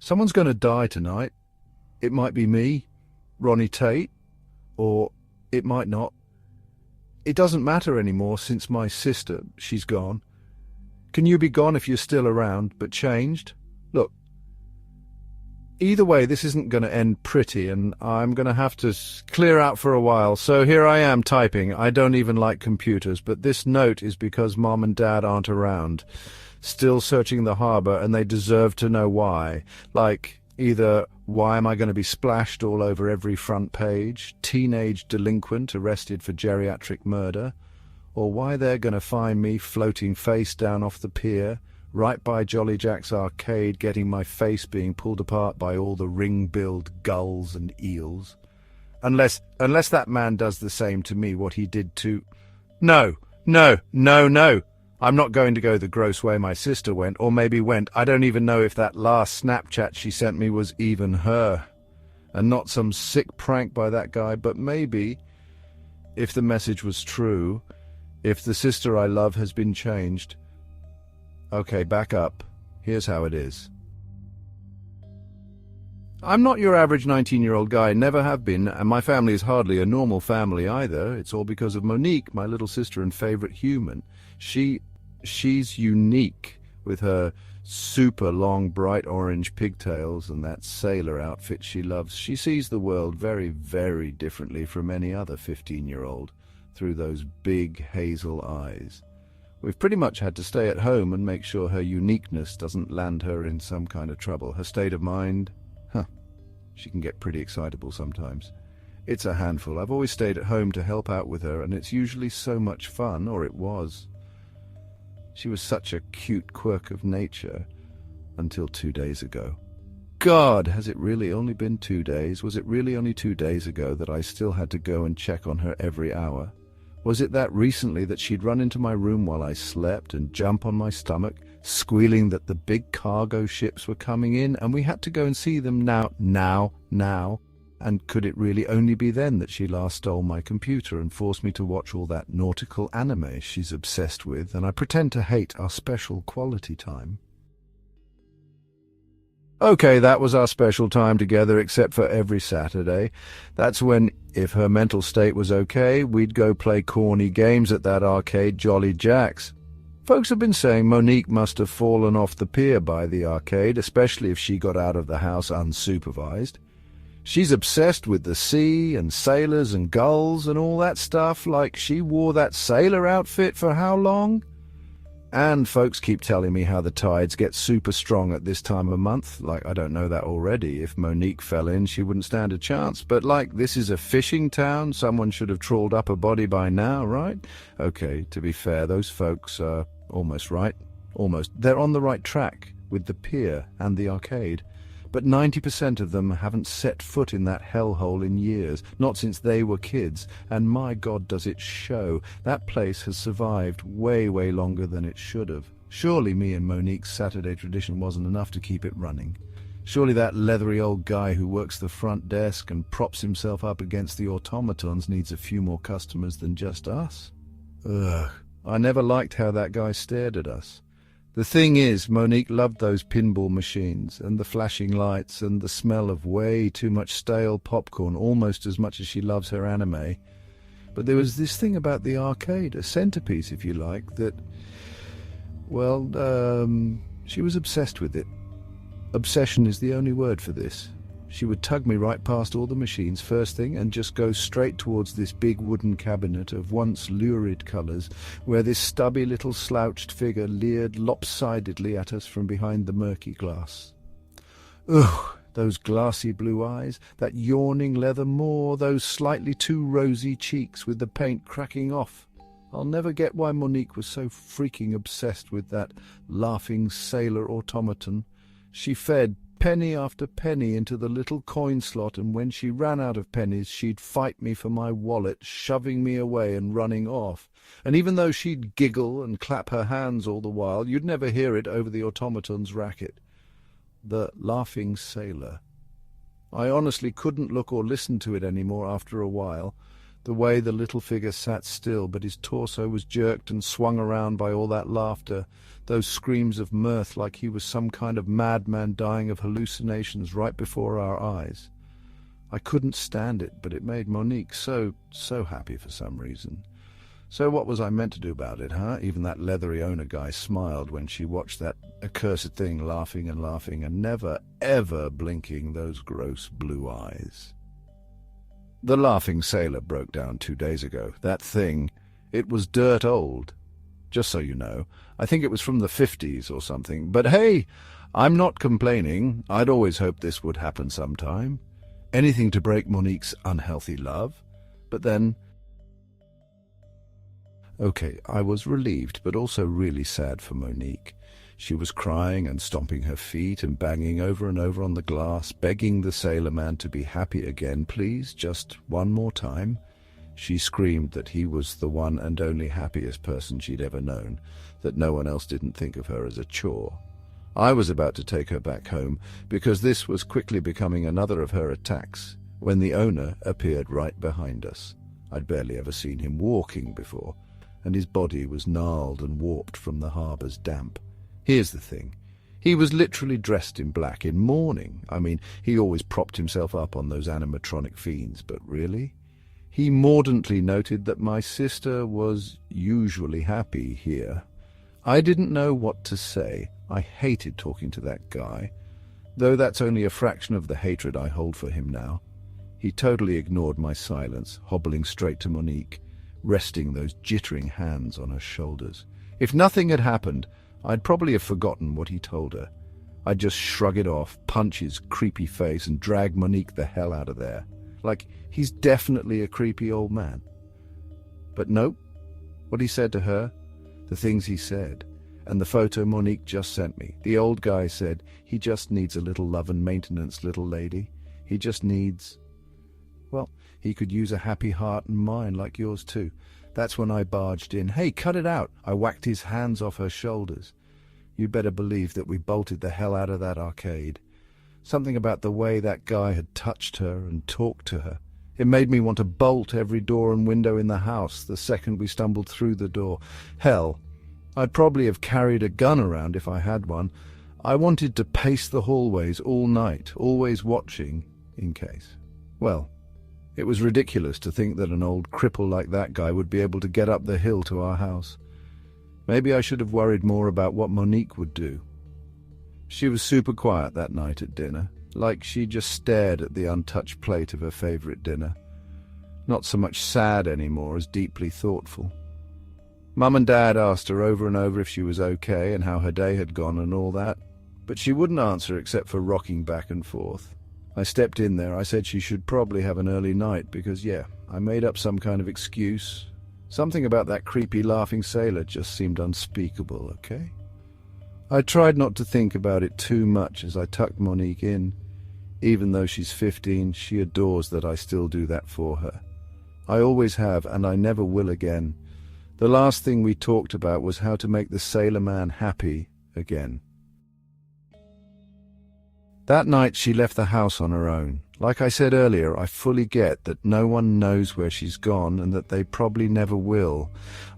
Someone's going to die tonight. It might be me, Ronnie Tate, or it might not. It doesn't matter anymore since my sister, she's gone. Can you be gone if you're still around, but changed? Look, either way, this isn't going to end pretty, and I'm going to have to clear out for a while. So here I am typing. I don't even like computers, but this note is because Mom and Dad aren't around. Still searching the harbor, and they deserve to know why. Like, either why am I going to be splashed all over every front page, teenage delinquent arrested for geriatric murder, or why they're going to find me floating face down off the pier, right by Jolly Jack's arcade, getting my face being pulled apart by all the ring-billed gulls and eels. Unless that man does the same to me, what he did to... No! I'm not going to go the gross way my sister went, or maybe went. I don't even know if that last Snapchat she sent me was even her. And not some sick prank by that guy, but maybe, if the message was true, if the sister I love has been changed. Okay, back up. Here's how it is. I'm not your average 19-year-old guy, never have been, and my family is hardly a normal family either. It's all because of Monique, my little sister and favorite human. She's unique with her super long bright orange pigtails and that sailor outfit she loves. She sees the world very, very differently from any other 15-year-old through those big hazel eyes. We've pretty much had to stay at home and make sure her uniqueness doesn't land her in some kind of trouble. Her state of mind, she can get pretty excitable sometimes. It's a handful. I've always stayed at home to help out with her, and it's usually so much fun, or it was. She was such a cute quirk of nature until 2 days ago. God, has it really only been 2 days? Was it really only 2 days ago that I still had to go and check on her every hour? Was it that recently that she'd run into my room while I slept and jump on my stomach, squealing that the big cargo ships were coming in and we had to go and see them now? And could it really only be then that she last stole my computer and forced me to watch all that nautical anime she's obsessed with, and I pretend to hate our special quality time? Okay, that was our special time together, except for every Saturday. That's when, if her mental state was okay, we'd go play corny games at that arcade Jolly Jack's. Folks have been saying Monique must have fallen off the pier by the arcade, especially if she got out of the house unsupervised. She's obsessed with the sea and sailors and gulls and all that stuff, like she wore that sailor outfit for how long? And folks keep telling me how the tides get super strong at this time of month. Like, I don't know that already. If Monique fell in, she wouldn't stand a chance. But like, this is a fishing town. Someone should have trawled up a body by now, right? Okay, to be fair, those folks are almost right. Almost. They're on the right track with the pier and the arcade. But 90% of them haven't set foot in that hellhole in years, not since they were kids, and my God does it show. That place has survived way, way longer than it should have. Surely me and Monique's Saturday tradition wasn't enough to keep it running. Surely that leathery old guy who works the front desk and props himself up against the automatons needs a few more customers than just us. Ugh, I never liked how that guy stared at us. The thing is, Monique loved those pinball machines and the flashing lights and the smell of way too much stale popcorn almost as much as she loves her anime. But there was this thing about the arcade, a centerpiece if you like, that, well, she was obsessed with it. Obsession is the only word for this. She would tug me right past all the machines first thing and just go straight towards this big wooden cabinet of once lurid colours where this stubby little slouched figure leered lopsidedly at us from behind the murky glass. Ugh, those glassy blue eyes, that yawning leather maw, those slightly too rosy cheeks with the paint cracking off. I'll never get why Monique was so freaking obsessed with that laughing sailor automaton. She fed penny after penny into the little coin slot, and when she ran out of pennies, she'd fight me for my wallet, shoving me away and running off. And even though she'd giggle and clap her hands all the while, you'd never hear it over the automaton's racket. The laughing sailor. I honestly couldn't look or listen to it anymore after a while. The way the little figure sat still, but his torso was jerked and swung around by all that laughter, those screams of mirth like he was some kind of madman dying of hallucinations right before our eyes. I couldn't stand it, but it made Monique so happy for some reason. So what was I meant to do about it, huh? Even that leathery owner guy smiled when she watched that accursed thing laughing and never, ever blinking those gross blue eyes. The laughing sailor broke down 2 days ago. That thing, it was dirt old. Just so you know, I think it was from the 50s or something. But hey, I'm not complaining. I'd always hoped this would happen sometime. Anything to break Monique's unhealthy love. But then... Okay, I was relieved, but also really sad for Monique. She was crying and stomping her feet and banging over and over on the glass, begging the sailor man to be happy again, please, just one more time. She screamed that he was the one and only happiest person she'd ever known, that no one else didn't think of her as a chore. I was about to take her back home, because this was quickly becoming another of her attacks, when the owner appeared right behind us. I'd barely ever seen him walking before, and his body was gnarled and warped from the harbour's damp. Here's the thing. He was literally dressed in black, in mourning. I mean, he always propped himself up on those animatronic fiends, but really? He mordantly noted that my sister was usually happy here. I didn't know what to say. I hated talking to that guy, though that's only a fraction of the hatred I hold for him now. He totally ignored my silence, hobbling straight to Monique, resting those jittering hands on her shoulders. If nothing had happened, I'd probably have forgotten what he told her. I'd just shrug it off, punch his creepy face, and drag Monique the hell out of there. Like, he's definitely a creepy old man. But nope. What he said to her, the things he said, and the photo Monique just sent me. The old guy said, he just needs a little love and maintenance, little lady. He just needs... Well, he could use a happy heart and mind like yours too. That's when I barged in. Hey, cut it out! I whacked his hands off her shoulders. You'd better believe that we bolted the hell out of that arcade. Something about the way that guy had touched her and talked to her. It made me want to bolt every door and window in the house the second we stumbled through the door. Hell, I'd probably have carried a gun around if I had one. I wanted to pace the hallways all night, always watching, in case. Well, it was ridiculous to think that an old cripple like that guy would be able to get up the hill to our house. Maybe I should have worried more about what Monique would do. She was super quiet that night at dinner, like she just stared at the untouched plate of her favorite dinner. Not so much sad anymore as deeply thoughtful. Mum and Dad asked her over and over if she was okay and how her day had gone and all that, but she wouldn't answer except for rocking back and forth. I stepped in there. I said she should probably have an early night because, yeah, I made up some kind of excuse. Something about that creepy laughing sailor just seemed unspeakable, okay? I tried not to think about it too much as I tucked Monique in. Even though she's 15, she adores that I still do that for her. I always have, and I never will again. The last thing we talked about was how to make the sailor man happy again. That night she left the house on her own. Like I said earlier, I fully get that no one knows where she's gone and that they probably never will.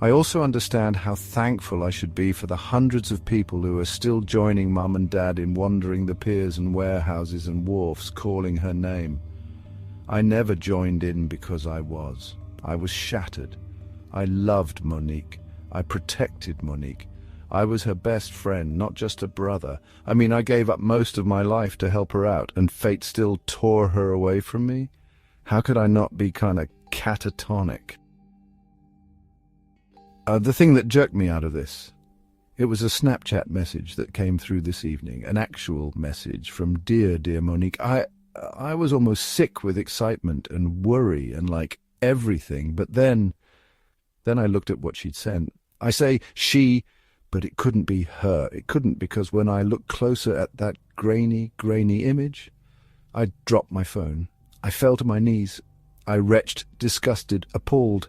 I also understand how thankful I should be for the hundreds of people who are still joining Mum and Dad in wandering the piers and warehouses and wharfs calling her name. I never joined in because I was. I was shattered. I loved Monique. I protected Monique. I was her best friend, not just a brother. I mean, I gave up most of my life to help her out, and fate still tore her away from me? How could I not be kind of catatonic? The thing that jerked me out of this, it was a Snapchat message that came through this evening, an actual message from dear Monique. I was almost sick with excitement and worry and like everything, but then I looked at what she'd sent. I say she... But it couldn't be her. It couldn't, because when I looked closer at that grainy image, I dropped my phone. I fell to my knees. I retched, disgusted, appalled.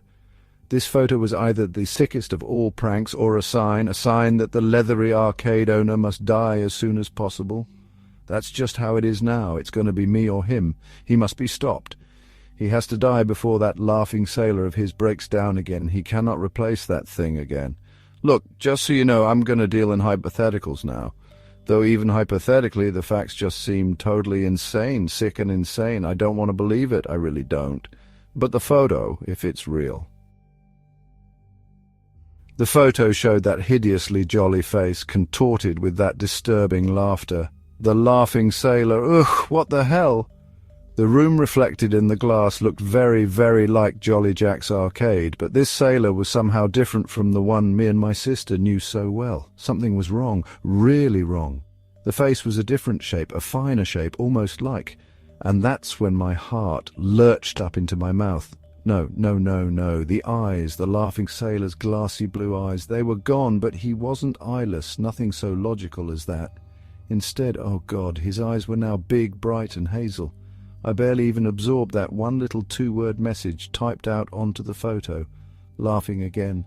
This photo was either the sickest of all pranks or a sign that the leathery arcade owner must die as soon as possible. That's just how it is now. It's going to be me or him. He must be stopped. He has to die before that laughing sailor of his breaks down again. He cannot replace that thing again. Look, just so you know, I'm going to deal in hypotheticals now. Though even hypothetically, the facts just seem totally insane, sick and insane. I don't want to believe it, I really don't. But the photo, if it's real. The photo showed that hideously jolly face, contorted with that disturbing laughter. The laughing sailor, ugh, what the hell? The room reflected in the glass looked very, very like Jolly Jack's arcade, but this sailor was somehow different from the one me and my sister knew so well. Something was wrong, really wrong. The face was a different shape, a finer shape, almost like. And that's when my heart lurched up into my mouth. No, the eyes, the laughing sailor's glassy blue eyes, they were gone, but he wasn't eyeless, nothing so logical as that. Instead, oh God, his eyes were now big, bright and hazel. I barely even absorbed that one little two-word message typed out onto the photo. Laughing again.